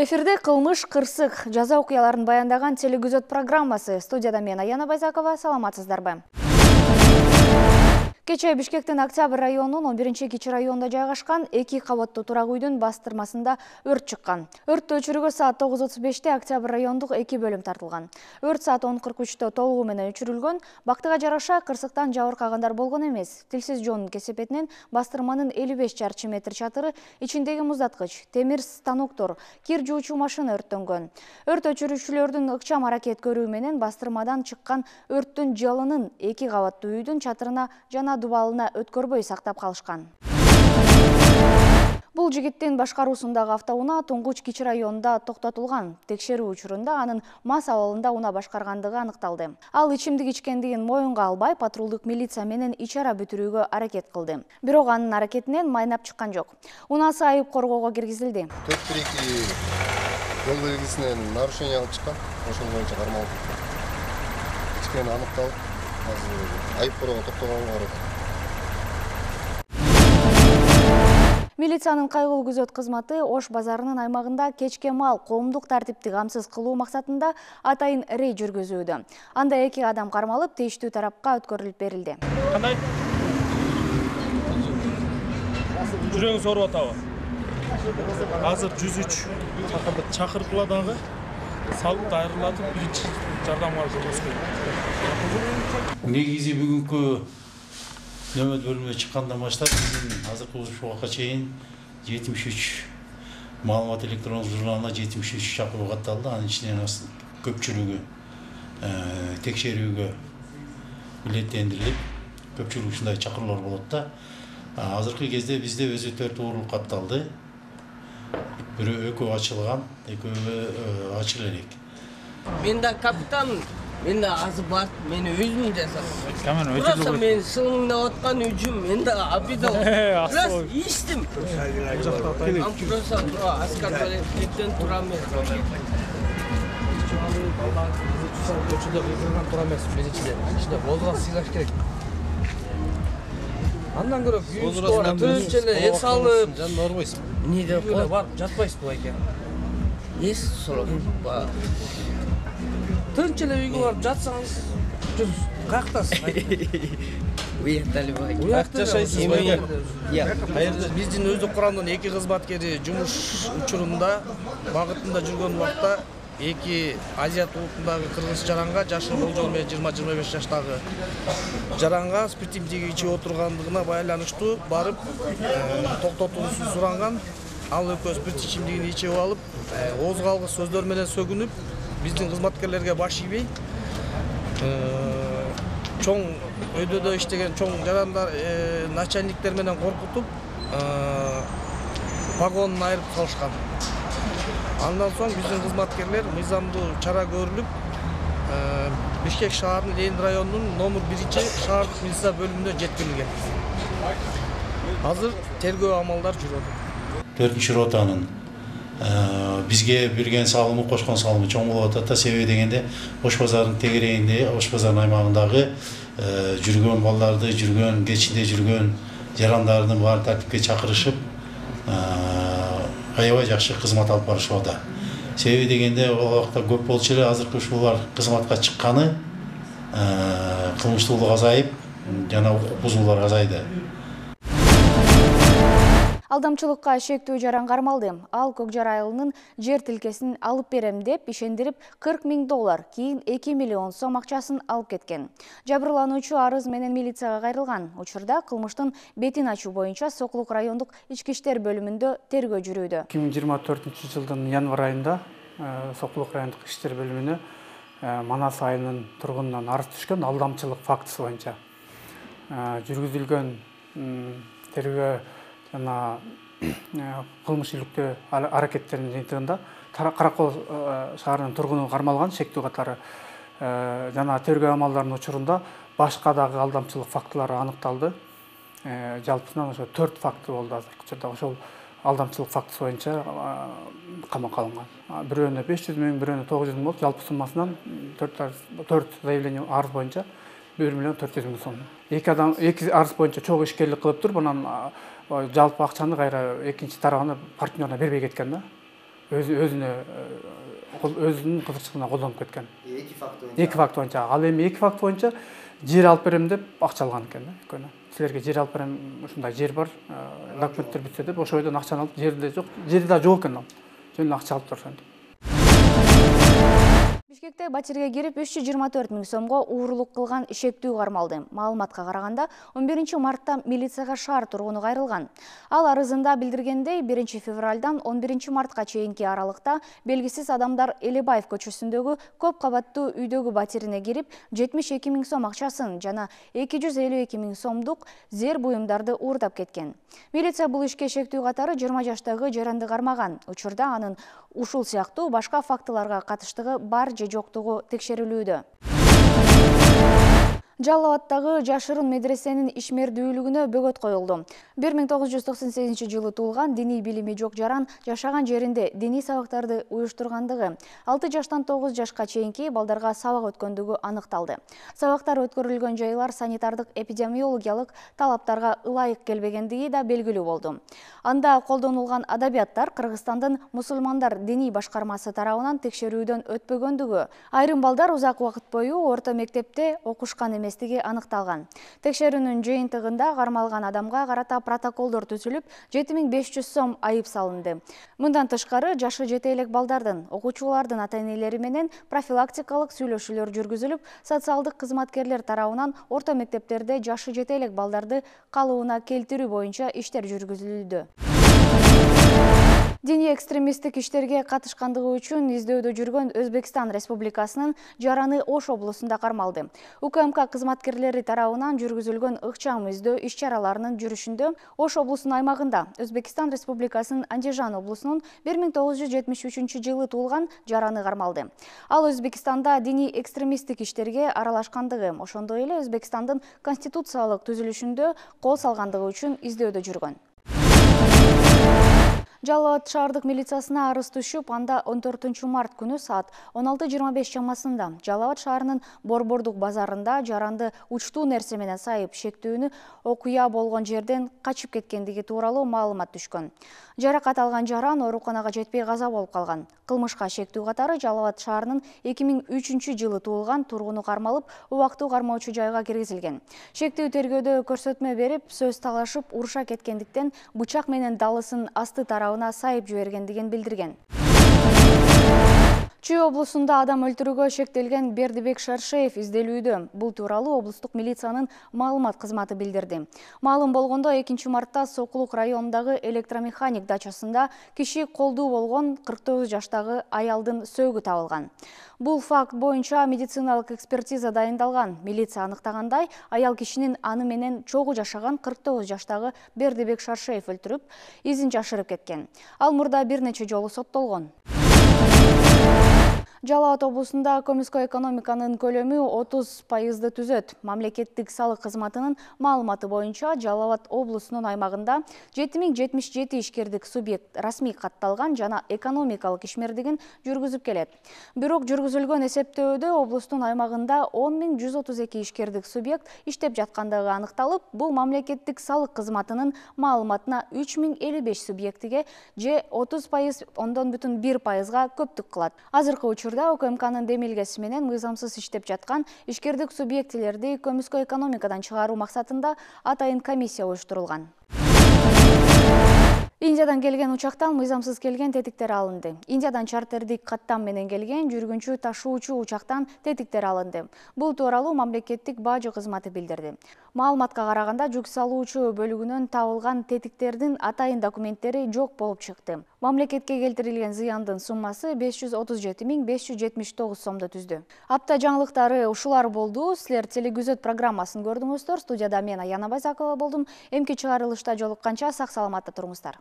Эфирде кылмыш кырсык жаза окуяларын баяндаган телегүзөт программасы. Студияда мен Аяна Байзакова, саламатсыздарбы. Кече Бишкектин Октябрь районунун 11-кичи районунда жайгашкан 2 кабаттуу турак үйдүн бастырмасында өрт чыккан. Өрттү өчүрүүгө саат 9:35 Октябрь райондук 2 бөлүм тартылган. Өрт саат 10:43 толугу менен өчүрүлгөн. Бактыга жараша кырсыктан жабыркагандар болгон эмес. Тилсиз жоонун кесепетинен бастырманын 55 чарчы метр чатыры, ичиндеги муздаткыч, темир станоктор, кир жуучу машина өрттөнгөн. Өрт өчүрүүчүлөрдүн ыкчам аракет көрүү менен бастырмадан чыккан өрттүн жалынын 2 кабаттуу үйдүн чатырына жана дубалына өткөрбөй сактап калышкан. Бул жигиттин башкаруусундагы автоунаа Туңгуч кичи районунда токтотулган. Текшерүү учурунда анын мас абалында унаа башкаргандыгы аныкталды. Ал ичимдик ичкендигин моюнга албай, патрулдук милиция менен ичара бүтүрүүгө аракет кылды. Бирок анын аракетинен майнап чыккан жок. Унаасы айып коргоого киргизилди. 4-1-2 жол белгисинен нарушение кылып чыккан. Ошол боюнча кармалып ичкени аныкталып, азыр айып коргоого токтогонго аракет. Милициянын кайгылуу күзөт кызматы Ош базарынын аймагында кечке мал коомдук тартипти камсыз кылуу максатында атайын рейд жүргүзүүдө. Анда 2 адам кармалып, тийиштүү тарапка өткөрүлүп берилди. Кандай? Жүрөгүңүз ооруп атабы? Азыр 103 чакыртыла дагы салып дайырлатып биринчи жардамга көрсөткөн. Негизи бүгүнкү нөмөт бөлүмүнө чыккандан баштап азыркы убакытка чейин 73 маалымат электрондук журналына 73 чакыруу катталды. Анын ичинен көпчүлүгү текшерүүгө билеттендирилип, көпчүлүк ушундай чакыруулар болот да. Азыркы кезде бизде өзү 4 уурулук катталды. Экөө ачылган, экөө ачыла элек. Мен да капитан, мен да азы бар, мени өзүм жасадым. Просто мен сылыңда откан үчүн мен да абида. Просто иштим. Просто аскарбалеттен турам мен. Көчөдө кыйгырган тура эмес, меничиде. Ичинде бозга сыйлаш керек. Андан көрө күйүүчү төнчеле эс алып, жан орбойсуң. Неде Барып жатпайсыз буга. эс сурап бар. Төнчеле үйгө барып жатсаңыз, жүз каяктасыз? Уякталып бай. Уякта жашайсыз ба? Каерде? Биздин өздүк курамдын 2 кызматкери жумуш учурунда багытында жүргөн убакта 2 Азия улутундагы кыргыз жаранга, жашы болжол менен 20-25 жаштагы жаранга спирт имтиги ичип отургандыгына байланыштуу барып токтотуусун суранган. Ал экөө спирт ичимдигин ичип алып, ооз калгыс сөздөр менен сөгүнүп, биздин кызматкерлерге баш ийбей, чоң өйдөдө иштеген чоң жарандар, начальниктер менен коркутуп, погонун айырып салышкан. Андан соң биздин кызматкерлер мыйзамдуу чара көрүлүп, Бишкек шаарынын Ленин районунун номер 1 шаардык милиция бөлүмүнө жеткирилген. Азыр тергөө амалдар жүрөт. 4-чү ротанын бизге берген салымы, кошкон салымы чоң болуп атат. Себеби дегенде Ош базарынын тегерегинде, Ош базарынын аймагындагы жүргөн балдарды, кечинде жүргөн жарандардын баарын тартипке чакырышып, аябай жакшы кызмат алып барышыбада. Себеби дегенде ал убакта көп болчу эле, азыркы ушулар кызматка чыкканы кылмыштуулук азайып, жана укук бузуулар азайды. Алдамчылыкка шектүү жаран кармалды. Ал Көкжар айылынын жер тилкесин алып берем деп ишендирип $40 000, кийин 2 миллион сом акчасын алып кеткен. Жабырлануучу арыз менен милицияга кайрылган. Учурда кылмыштын бетин ачуу боюнча Сокулук райондук ички иштер бөлүмүндө тергөө жүрүүдө. 2024-жылдын январь айында Сокулук райондук иштер бөлүмүнө Манас айылынын тургунунан арыз түшкөн алдамчылык фактысы боюнча жүргүзүлгөн тергөө жана кылмыш иликтөө аракеттеринин жыйынтыгында Каракол шаарынын тургуну кармалган шектүү катары жана тергөө амалдарынын учурунда башка дагы алдамчылык фактылары аныкталды. Жалпысынан ошо 4 факты болду азыркы учурда. Ошол алдамчылык фактысы боюнча камакка алынган. Бирөөнө 500 000, бирөөнө 900 000 болуп, жалпы суммасынан 4 заявление арыз боюнча 1 миллион 400 000 сом. 2 арыз боюнча чогуу ишкерлик кылыптыр. Bundan жалпы акчаны кайра экинчи тарабына партнерына бербей кеткен да. өзүнүн кызыкчылыгына колдонуп кеткен. Эки факт боюнча. Ал эми эки факт боюнча жер алып берем деп акча алган экен да. Өйткөнү силерге жер алып берем, ушундай жер бар, документтер бүтсө деп ошол жерден акчаны алып, жерде жок, жери да жок экен ал. Жөн акча алып турушат. Бишкекте батирге кирип 324 000 сомго уурулук кылган ишектүү кармалды. Маалыматка караганда 11 мартта милицияга шаар тургуну кайрылган. Ал арызында билдиргендей 1 февралдан 11 мартка чейинки аралыкта белгисиз адамдар Элебаев көчөсүндөгү көп кабаттуу үйдөгү батирине кирип 72 000 сом акчасын жана 252 000 сомдук зер буюмдарды уурдап кеткен. Милиция бул ишке шектүү катары 20 жаштагы жаранды кармаган. Учурда анын ушул сыяктуу башка фактыларга катыштыгы бар же жоктугу текшерилүүдө. Жалал Абадтагы жашырын медресенин ишмердүүлүгүнө бөгөт коюлду. 1998 жылы туулган, диний билими жок жаран жашаган жеринде диний сабактарды уюштургандыгы, 6 жаштан 9 жашка чейинки балдарга сабак өткөндүгү аныкталды. Сабактар өткөрүлгөн жайлар санитардык эпидемиологиялык талаптарга ылайык келбегендиги да белгилүү болду. Анда колдонулган адабияттар Кыргызстандын мусулмандар диний башкармасы тарабынан текшерүүдөн өтпөгөндүгү, айрым балдар узак убакыт бою орто мектепте окушкан эместиги аныкталган. Текшерүүнүн жыйынтыгында кармалган адамга карата протоколдор түзүлүп, 7500 сом айып салынды. Мындан тышкары жашы жете элек балдардын, окуучулардын ата-энелери менен профилактикалык сүйлөшүүлөр жүргүзүлүп, социалдык кызматкерлер тарабынан орто мектептерде жашы жете элек балдарды калыбына келтирүү боюнча иштер жүргүзүлүүдө. Диний экстремисттик иштерге катышкандыгы үчүн издөөдө жүргөн Өзбекстан Республикасынын Жараны Ош облусунда кармалды. УКМК кызматкерлери тарабынан жүргүзүлгөн ыкчам издөө иш-чараларынын жүрүшүндө Ош облусунун аймагында Өзбекстан Республикасынын Андижан облусунун 1973 жылы туулган Жараны кармалды. Ал Өзбекстанда диний экстремисттик иштерге аралашкандыгы, ошондой эле Өзбекстандын конституциялык түзүлүшүндө кол салгандыгы үчүн издөөдө жүргөн. Жалал Абад шаардык милициясына арыз түшүп, анда 14 март күнү саат 16:25 чамасында Жалал Абад шаарынын Борбордук базарында жаранды учтуу нерсе менен сайып шектүүнү окуя болгон жерден качып кеткендиги тууралуу маалымат түшкөн. Жаракат алган жаран ооруканага жетпей каза болуп калган. Кылмышка шектүү катары Жалал Абад шаарынын 2003 жылы туулган тургуну кармалып, убактуу кармоочу жайга киргизилген. Шектүү тергөөдө көрсөтмө берип, сөз талашып, уруша кеткендиктен бычак менен далысын асты тарабына сайып жибергендигин билдирген. Чүй облусунда адам өлтүрүүгө шектелген Бердибек Шаршеев изделүүдө. Бул тууралуу облустук милициянын маалымат кызматы билдирди. Маалым болгондо 2 мартта Сокулук районундагы электромеханик дачасында киши колдуу болгон 49 жаштагы аялдын сөөгү табылган. Бул факт боюнча медициналык экспертиза дайындалган. Милиция аныктагандай, аял кишинин аны менен чогуу жашаган 49 жаштагы Бердибек Шаршеев өлтүрүп, изин жашырып кеткен. Ал мурда бир нече жолу соттолгон. Жалал Абад облусунда көмүскө экономиканын көлөмү 30% түзөт. Мамлекеттик салык кызматынын маалыматы боюнча Жалал Абад облусунун аймагында 7077 ишкердик субъект расмий катталган жана экономикалык ишмердигин жүргүзүп келет. Бирок жүргүзүлгөн эсептөөдө облустун аймагында 10132 ишкердик субъект иштеп жаткандыгы аныкталып, бул мамлекеттик салык кызматынын маалыматына 3055 субъектиге же 30,1%га көптүк кылат. Азыркы учурда УКМКнын демилгеси менен мыйзамсыз иштеп жаткан ишкердик субъектилерди көмүскө экономикадан чыгаруу максатында атайын комиссия уюштурулган. Индиядан келген учактан мыйзамсыз келген тетиктер алынды. Индиядан чартердик каттам менен келген жүргүнчү ташуучу учактан тетиктер алынды. Бул тууралуу мамлекеттик бажы кызматы билдирди. Маалыматка караганда жүк салуучу бөлүгүнөн табылган тетиктердин атайын документтери жок болуп чыкты. Мамлекетке келтирилген зыяндын суммасы 537 579 сомду түздү. Апта жаңылыктары ушулар болду. Силер телегүзөт программасын көрдүңүздөр. Студияда мен Аяна Байзакова болдум. Эмки чыгарылышта жолукканча сак саламатта туруңуздар.